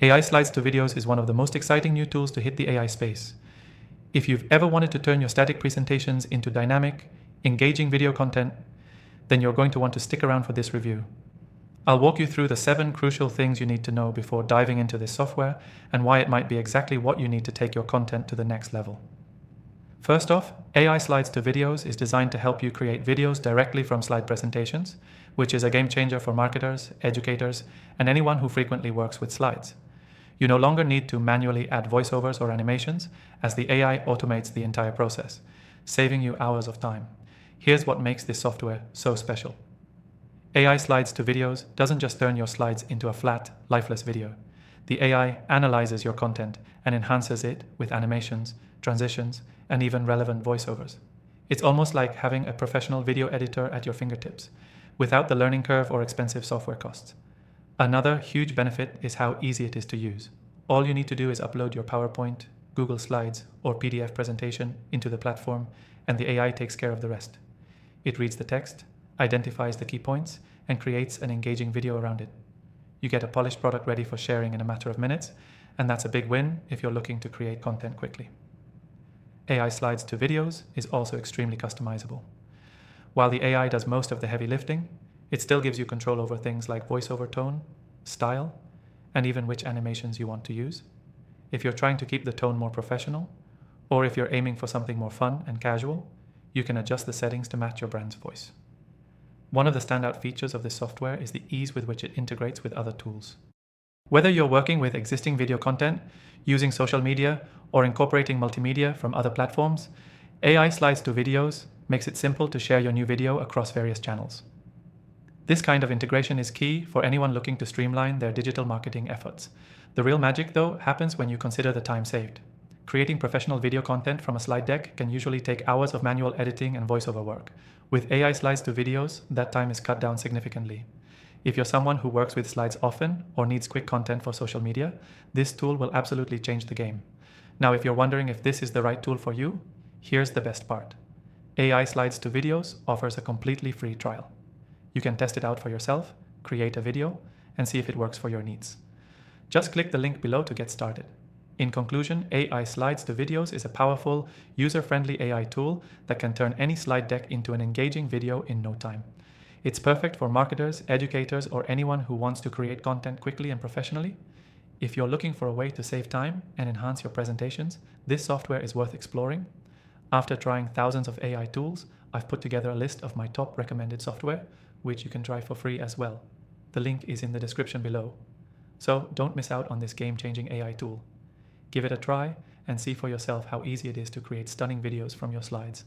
AI Slides to Videos is one of the most exciting new tools to hit the AI space. If you've ever wanted to turn your static presentations into dynamic, engaging video content, then you're going to want to stick around for this review. I'll walk you through the 7 crucial things you need to know before diving into this software and why it might be exactly what you need to take your content to the next level. First off, AI Slides to Videos is designed to help you create videos directly from slide presentations, which is a game changer for marketers, educators, and anyone who frequently works with slides. You no longer need to manually add voiceovers or animations, as the AI automates the entire process, saving you hours of time. Here's what makes this software so special. AI Slides to Videos doesn't just turn your slides into a flat, lifeless video. The AI analyzes your content and enhances it with animations, transitions, and even relevant voiceovers. It's almost like having a professional video editor at your fingertips, without the learning curve or expensive software costs. Another huge benefit is how easy it is to use. All you need to do is upload your PowerPoint, Google Slides, or PDF presentation into the platform, and the AI takes care of the rest. It reads the text, identifies the key points, and creates an engaging video around it. You get a polished product ready for sharing in a matter of minutes, and that's a big win if you're looking to create content quickly. AI Slides to Videos is also extremely customizable. While the AI does most of the heavy lifting, it still gives you control over things like voiceover tone, style, and even which animations you want to use. If you're trying to keep the tone more professional, or if you're aiming for something more fun and casual, you can adjust the settings to match your brand's voice. One of the standout features of this software is the ease with which it integrates with other tools. Whether you're working with existing video content, using social media, or incorporating multimedia from other platforms, AI Slides to Videos makes it simple to share your new video across various channels. This kind of integration is key for anyone looking to streamline their digital marketing efforts. The real magic, though, happens when you consider the time saved. Creating professional video content from a slide deck can usually take hours of manual editing and voiceover work. With AI Slides to Videos, that time is cut down significantly. If you're someone who works with slides often or needs quick content for social media, this tool will absolutely change the game. Now, if you're wondering if this is the right tool for you, here's the best part. AI Slides to Videos offers a completely free trial. You can test it out for yourself, create a video, and see if it works for your needs. Just click the link below to get started. In conclusion, AI Slides to Videos is a powerful, user-friendly AI tool that can turn any slide deck into an engaging video in no time. It's perfect for marketers, educators, or anyone who wants to create content quickly and professionally. If you're looking for a way to save time and enhance your presentations, this software is worth exploring. After trying thousands of AI tools, I've put together a list of my top recommended software, which you can try for free as well. The link is in the description below. So don't miss out on this game-changing AI tool. Give it a try and see for yourself how easy it is to create stunning videos from your slides.